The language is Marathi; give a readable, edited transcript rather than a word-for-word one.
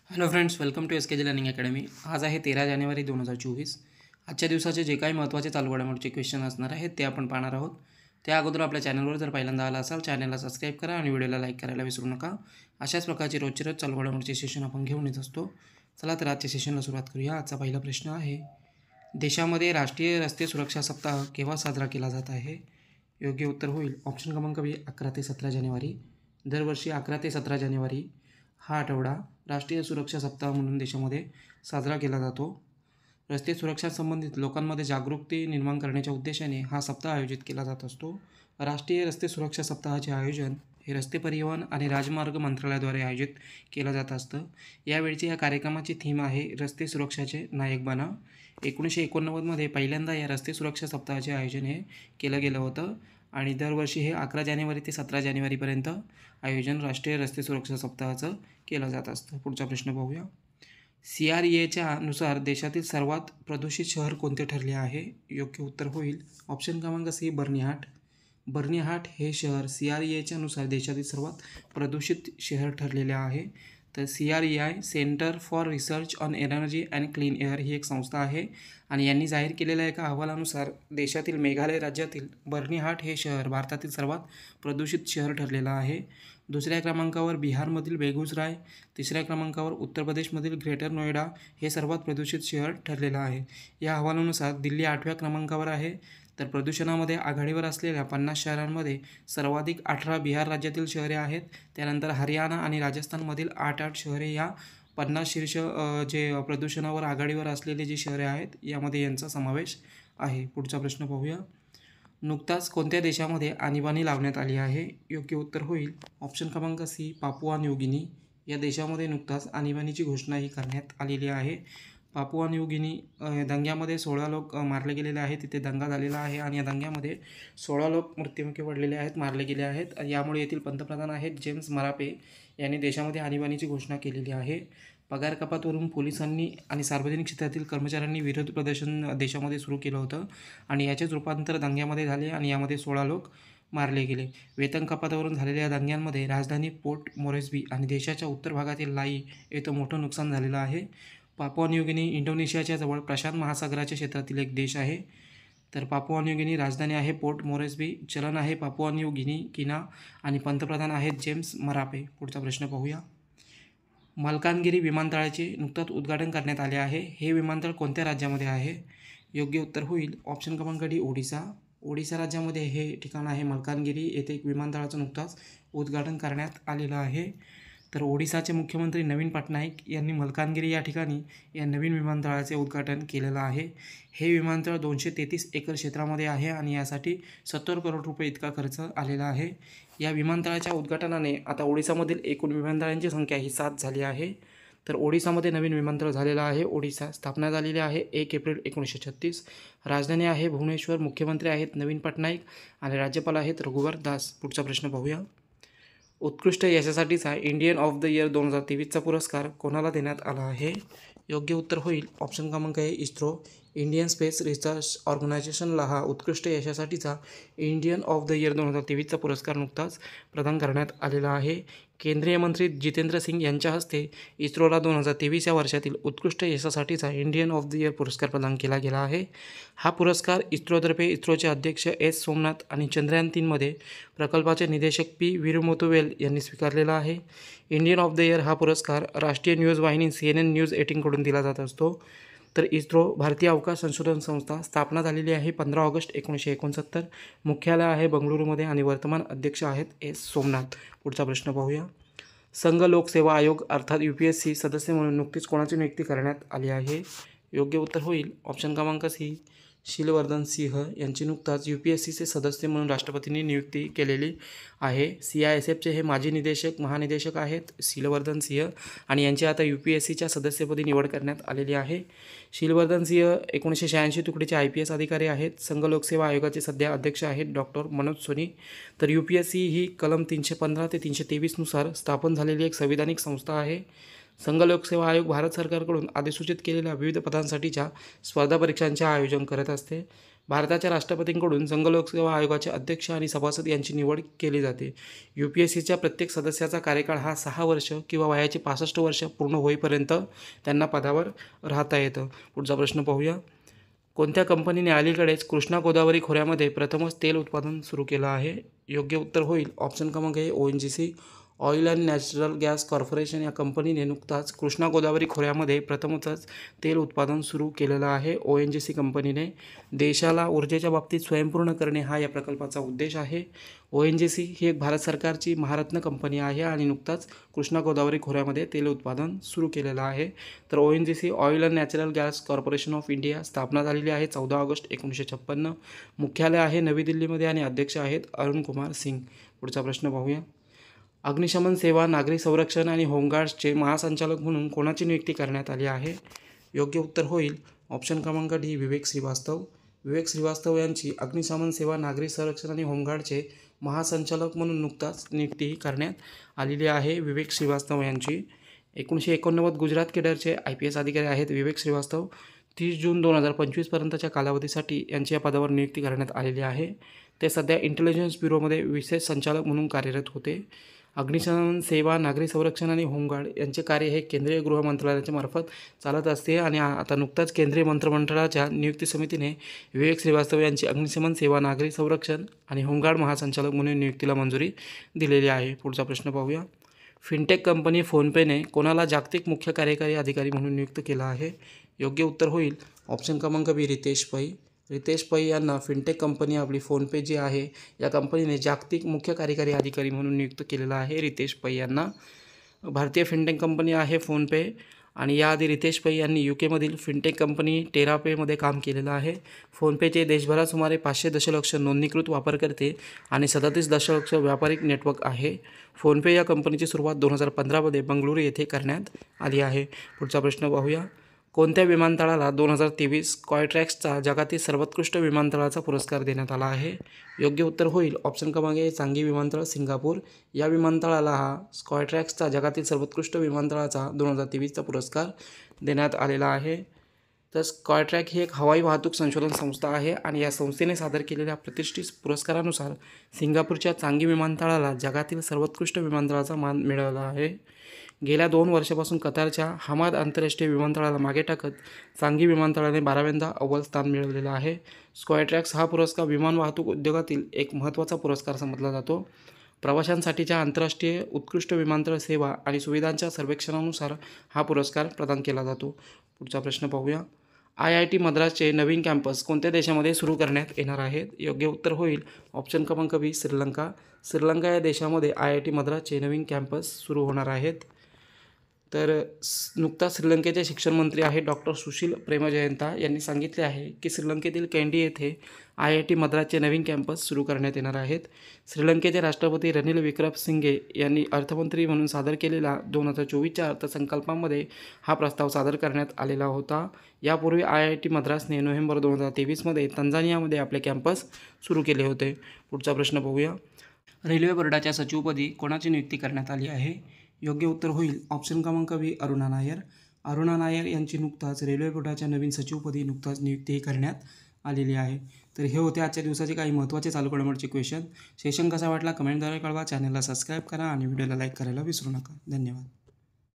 Hello friends, welcome to SKG learning academy. आज आहे 13 जानेवारी 2024। आजच्या दिवसाचे जे काही महत्त्वाचे चालू घडामोडीचे क्वेश्चन असणार आहेत ते आपण पाहणार आहोत। त्या अगोदर आपल्या चॅनलवर जर पहिल्यांदा आला असाल चॅनलला सबस्क्राईब करा आणि व्हिडिओला लाईक करायला विसरू नका। अशाच प्रकारचे रोजचे रोज चालू घडामोडीचे सेशन आपण घेऊन येत असतो। चला तर आजच्या सेशनला सुरुवात करूया। आजचा पहिला प्रश्न आहे, देशामध्ये राष्ट्रीय रस्ते सुरक्षा सप्ताह केव्हा साजरा केला जात आहे? योग्य उत्तर होईल ऑप्शन क्रमांक बी 11 ते 17 जानेवारी। दरवर्षी 11 ते 17 जानेवारी हा आठवडा राष्ट्रीय सुरक्षा सप्ताह म्हणून देशामध्ये साजरा केला जातो। रस्ते सुरक्षासंबंधित लोकांमध्ये जागरूकता निर्माण करण्याच्या उद्देशाने हा सप्ताह आयोजित केला जात असतो। राष्ट्रीय रस्ते सुरक्षा सप्ताहाचे आयोजन हे रस्ते परिवहन आणि राजमार्ग मंत्रालयाद्वारे आयोजित केलं जात असतं। यावेळची या कार्यक्रमाची थीम आहे रस्ते सुरक्षाचे नायक बना। 1989मध्ये पहिल्यांदा या रस्ते सुरक्षा सप्ताहाचे आयोजन हे केलं गेलं होतं आणि दरवर्षी हे 11 जानेवारी ते 17 जानेवारीपर्यंत आयोजन राष्ट्रीय रस्ते सुरक्षा सप्ताहाचं केलं जात असतं। पुढचा प्रश्न पाहूया। CREAच्या नुसार देशातील सर्वात प्रदूषित शहर कोणते ठरले आहे? योग्य उत्तर होईल ऑप्शन क्रमांक सी बर्निहाट। बर्निहाट हे शहर CREAच्या नुसार देशातील सर्वात प्रदूषित शहर ठरलेले आहे। तर CREI center for research on energy and clean air ही एक संस्था आहे आणि यांनी जाहीर केलेल्या एका अहवालानुसार देशातील मेघालय राज्यातील बर्निहाट हे शहर भारतातील सर्वात प्रदूषित शहर ठरलेलं आहे। दुसऱ्या क्रमांकावर बिहारमधील बेगुसराय, तिसऱ्या क्रमांकावर उत्तर प्रदेशमधील ग्रेटर नोएडा हे सर्वात प्रदूषित शहर ठरलेलं आहे। या अहवालानुसार दिल्ली 8व्या क्रमांकावर आहे। तर प्रदूषणामध्ये आघाडीवर असलेल्या 50 शहरांमध्ये सर्वाधिक 18 बिहार राज्यातील शहरे आहेत। त्यानंतर हरियाणा आणि राजस्थानमधील 8 शहरे या 50 शीर्ष जे प्रदूषणावर आघाडीवर असलेले जे शहरे आहेत यामध्ये यांचा समावेश आहे। पुढचा प्रश्न पाहूया। नुकताच कोणत्या देशामध्ये आणीबाणी लावण्यात आली आहे? योग्य उत्तर होईल ऑप्शन क्रमांक सी पापुआ न्यू गिनी। या देशामध्ये नुकताच आणीबाणीची घोषणा ही करण्यात आलेली आहे। पापुआ न्यू गिनी दंग्यामध्ये 16 लोक मारले गेलेले आहेत। तिथे दंगा झालेला आहे आणि या दंग्यामध्ये 16 लोक मृत्युमुखी पडलेले आहेत, मारले गेले आहेत। यामुळे येथील पंतप्रधान आहेत जेम्स मरापे यांनी देशामध्ये आणीबाणीची घोषणा केलेली आहे। पगार कपातवरून पोलिसांनी आणि सार्वजनिक क्षेत्रातील कर्मचाऱ्यांनी विरोध प्रदर्शन देशामध्ये सुरू केलं होतं आणि याचेच रूपांतर दंग्यामध्ये झाले आणि यामध्ये 16 लोक मारले गेले। वेतन कपातावरून झालेल्या दंग्यांमध्ये राजधानी पोर्ट मोरेस्बी आणि देशाच्या उत्तर भागातील लाई येथे मोठं नुकसान झालेलं आहे। पापुआ न्यू गिनी इंडोनेशियाच्या जवळ प्रशांत महासागराच्या क्षेत्रातील एक देश आहे। तर पापुआ न्यू गिनी राजधानी आहे पोर्ट मोरेस्बी, चलन आहे पापुआ न्यू गिनी किना आणि पंतप्रधान आहेत जेम्स मरापे। पुढचा प्रश्न पाहूया। मलकानगिरी विमानतळाचे नुकताच उद्घाटन करण्यात आले आहे। हे विमानतळ कोणत्या राज्यामध्ये आहे? योग्य उत्तर होईल ऑप्शन क्रमांक डी ओडिसा। ओडिसा राज्यामध्ये हे ठिकाण आहे मलकानगिरी। येथे एक विमानतळाचं नुकताच उद्घाटन करण्यात आलेलं आहे। तर ओडिसाचे मुख्यमंत्री नवीन पटनाईक यांनी मलकानगिरी या ठिकाणी या नवीन विमानतळाचे उद्घाटन केलेलं आहे। हे विमानतळ 233 एकर क्षेत्रामध्ये आहे आणि यासाठी 70 करोड रुपये इतका खर्च आलेला आहे। या विमानतळाच्या उद्घाटनाने आता ओडिसामधील एकूण विमानतळांची संख्या ही 7 झाली आहे। तर ओडिसामध्ये नवीन विमानतळ झालेलं आहे। ओडिसा स्थापना झालेली आहे 1 एप्रिल 1936। राजधानी आहे भुवनेश्वर। मुख्यमंत्री आहेत नवीन पटनाईक आणि राज्यपाल आहेत रघुवर दास। पुढचा प्रश्न पाहूया। उत्कृष्ट यशासाठीचा इंडियन ऑफ द इयर 2023चा पुरस्कार कोणाला देण्यात आला आहे? योग्य उत्तर होईल ऑप्शन क्रमांक ए इस्रो। इंडियन स्पेस रिसर्च ऑर्गनायझेशनला हा उत्कृष्ट यशासाठीचा इंडियन ऑफ द इयर 2023चा पुरस्कार नुकताच प्रदान करण्यात आलेला आहे। केंद्रीय मंत्री जितेंद्र सिंग यांच्या हस्ते इस्रोला 2023 या वर्षातील उत्कृष्ट यशासाठीचा इंडियन ऑफ द इयर पुरस्कार प्रदान केला गेला आहे। हा पुरस्कार इस्रोतर्फे इस्रोचे अध्यक्ष एस सोमनाथ आणि चंद्रयान 3मध्ये प्रकल्पाचे निदेशक पी वीरमुथुवेल यांनी स्वीकारलेला आहे। इंडियन ऑफ द इयर हा पुरस्कार राष्ट्रीय न्यूज वाहिनी CNN न्यूज 18 कडून दिला जात असतो। तर इस्रो भारतीय अवकाश संशोधन संस्था स्थापना झालेली आहे 15 ऑगस्ट 1969। मुख्यालय आहे बंगळुरूमध्ये आणि वर्तमान अध्यक्ष आहेत एस सोमनाथ। पुढचा प्रश्न पाहूया। संघ लोकसेवा आयोग अर्थात UPSC सदस्य म्हणून नुकतीच कोणाची नियुक्ती करण्यात आली आहे? योग्य उत्तर होईल ऑप्शन क्रमांक सी शीलवर्धन सिंह यांची नुकताच UPSCचे सदस्य म्हणून राष्ट्रपतींनी नियुक्ती केलेली आहे। CISFचे हे माजी महानिदेशक आहेत शीलवर्धन सिंह आणि यांची आता UPSCच्या सदस्यपदी निवड करण्यात आलेली आहे। शीलवर्धन सिंह 1986 तुकडीचे IPS अधिकारी आहेत। संघ लोकसेवा आयोगाचे सध्या अध्यक्ष आहेत डॉक्टर मनोज सोनी। तर UPSC ही कलम 315 ते 323 नुसार स्थापन झालेली एक संविधानिक संस्था आहे। संघ लोकसेवा आयोग भारत सरकारकडून अधिसूचित केलेल्या विविध पदांसाठीच्या स्पर्धा परीक्षांचे आयोजन करत असते। भारताच्या राष्ट्रपतींकडून संघ लोकसेवा आयोगाचे अध्यक्ष आणि सभासद यांची निवड केली जाते. UPSCच्या प्रत्येक सदस्याचा कार्यकाळ हा 6 वर्ष किंवा वयाची 65 वर्ष पूर्ण होईपर्यंत त्यांना पदावर राहता येतं. पुढचा प्रश्न पाहूया. कोणत्या कंपनीने अलीकडेच कृष्णा गोदावरी खोऱ्यामध्ये प्रथमच तेल उत्पादन सुरू केलं आहे? योग्य उत्तर होईल ऑप्शन क्रमांक A ONGC. Oil and natural gas corporation या कंपनीने नुकताच कृष्णा गोदावरी खोऱ्यामध्ये प्रथमच तेल उत्पादन सुरू केलेलं आहे. ONGC कंपनीने देशाला ऊर्जेच्या बाबतीत स्वयंपूर्ण करणे हा या प्रकल्पाचा उद्देश आहे. ONGC ही एक भारत सरकारची महारत्न कंपनी आहे आणि नुकताच कृष्णा गोदावरी खोऱ्यामध्ये तेल उत्पादन सुरू केलेलं आहे. तर ONGC oil and natural gas corporation of India स्थापना झालेली आहे 14 ऑगस्ट 1956. मुख्यालय आहे नवी दिल्लीमध्ये आणि अध्यक्ष आहेत अरुण कुमार सिंग. पुढचा प्रश्न पाहूया. अग्निशमन सेवा, नागरी संरक्षण आणि होमगार्ड्सचे महासंचालक म्हणून कोणाची नियुक्ती करण्यात आली आहे? योग्य उत्तर होईल ऑप्शन क्रमांक D विवेक श्रीवास्तव. विवेक श्रीवास्तव यांची अग्निशमन सेवा, नागरी संरक्षण आणि होमगार्डचे महासंचालक म्हणून नुकताच नियुक्ती करण्यात आलेली आहे. विवेक श्रीवास्तव यांची 1989 गुजरात केडरचे IPS अधिकारी आहेत. विवेक श्रीवास्तव 30 जून 2025 पर्यंतच्या कालावधीसाठी यांची या पदावर नियुक्ती करण्यात आलेली आहे. ते सध्या इंटेलिजन्स ब्युरोमध्ये विशेष संचालक म्हणून कार्यरत होते. अग्निशमन सेवा, नागरी संरक्षण आणि होमगार्ड यांचे कार्य हे केंद्रीय गृह मंत्रालयाच्या मार्फत चालत असते आणि आता नुकताच केंद्रीय मंत्रिमंडळाच्या नियुक्ती समितीने विवेक श्रीवास्तव यांची अग्निशमन सेवा, नागरी संरक्षण आणि होमगार्ड महासंचालक म्हणून नियुक्तीला मंजुरी दिलेली आहे. पुढचा प्रश्न पाहूया. फिनटेक कंपनी फोनपेने कोणाला जागतिक मुख्य कार्यकारी अधिकारी म्हणून नियुक्त केला आहे? योग्य उत्तर होईल ऑप्शन क्रमांक B रितेश पै. रितेश पै यांना फिनटेक कंपनी आपली फोनपे जी आहे या कंपनीने जागतिक मुख्य कार्यकारी अधिकारी म्हणून नियुक्त केलेला आहे. रितेश पै यांना भारतीय फिनटेक कंपनी आहे फोनपे आणि याआधी रितेश पै यांनी UKमधील फिनटेक कंपनी टेरापेमध्ये काम केलेलं आहे. फोनपेचे देशभरात सुमारे 500 दशलक्ष नोंदणीकृत वापरकर्ते आणि 37 दशलक्ष व्यापारिक नेटवर्क आहे. फोनपे या कंपनीची सुरुवात 2015मध्ये बंगळुरू येथे करण्यात आली आहे. पुढचा प्रश्न पाहूया. कोणत्या विमानतळाला 2023 स्कायट्रॅक्सचा जगातील सर्वोत्कृष्ट विमानतळाचा पुरस्कार देण्यात आला आहे? योग्य उत्तर होईल ऑप्शन क्रमांक A चांगी विमानतळ सिंगापूर. या विमानतळाला हा स्कायट्रॅक्सचा जगातील सर्वोत्कृष्ट विमानतळाचा 2023चा पुरस्कार देण्यात आलेला आहे. तर स्कायट्रॅक ही एक हवाई वाहतूक संशोधन संस्था आहे आणि या संस्थेने सादर केलेल्या प्रतिष्ठित पुरस्कारानुसार सिंगापूरच्या चांगी विमानतळाला जगातील सर्वोत्कृष्ट विमानतळाचा मान मिळाला आहे. गेल्या 2 वर्षापासून कतारच्या हमाद आंतरराष्ट्रीय विमानतळाला मागे टाकत चांगी विमानतळाने 12व्यांदा अव्वल स्थान मिळवलेलं आहे. स्कायट्रॅक्स हा पुरस्कार विमान वाहतूक उद्योगातील एक महत्त्वाचा पुरस्कार समजला जातो. प्रवाशांसाठीच्या आंतरराष्ट्रीय उत्कृष्ट विमानतळ सेवा आणि सुविधांच्या सर्वेक्षणानुसार हा पुरस्कार प्रदान केला जातो. पुढचा प्रश्न पाहूया. IIT मद्रासचे नवीन कॅम्पस कोणत्या देशामध्ये सुरू करण्यात येणार आहेत? योग्य उत्तर होईल ऑप्शन क्रमांक B श्रीलंका. श्रीलंका या देशामध्ये IIT मद्रासचे नवीन कॅम्पस सुरू होणार आहेत. तर नुकताच श्रीलंकेचे शिक्षण मंत्री आहे डॉक्टर सुशील प्रेमजयंता यांनी सांगितले आहे की श्रीलंकेतील कँडी येथे IIT मद्रासचे नवीन कॅम्पस सुरू करण्यात येणार आहेत. श्रीलंकेचे राष्ट्रपती रणिल विक्रमसिंघे यांनी अर्थमंत्री म्हणून सादर केलेला 2024च्या अर्थसंकल्पामध्ये हा प्रस्ताव सादर करण्यात आलेला होता. यापूर्वी IIT मद्रासने नोव्हेंबर 2023मध्ये तंजानियामध्ये आपले कॅम्पस सुरू केले होते. पुढचा प्रश्न पाहूया. रेल्वे बोर्डाच्या सचिवपदी कोणाची नियुक्ती करण्यात आली आहे? योग्य उत्तर होईल ऑप्शन क्रमांक B अरुणा नायर. अरुणा नायर यांची नुकताच रेल्वे बोर्डाच्या नवीन सचिवपदी नुकताच नियुक्ती करण्यात आलेली आहे. तर हे होते आजच्या दिवसाचे काही महत्त्वाचे चालू घडामोडीचे क्वेश्चन. सेशन कसा वाटला कमेंटद्वारे कळवा. चॅनलला सबस्क्राईब करा आणि व्हिडिओला लाईक करायला विसरू नका. धन्यवाद.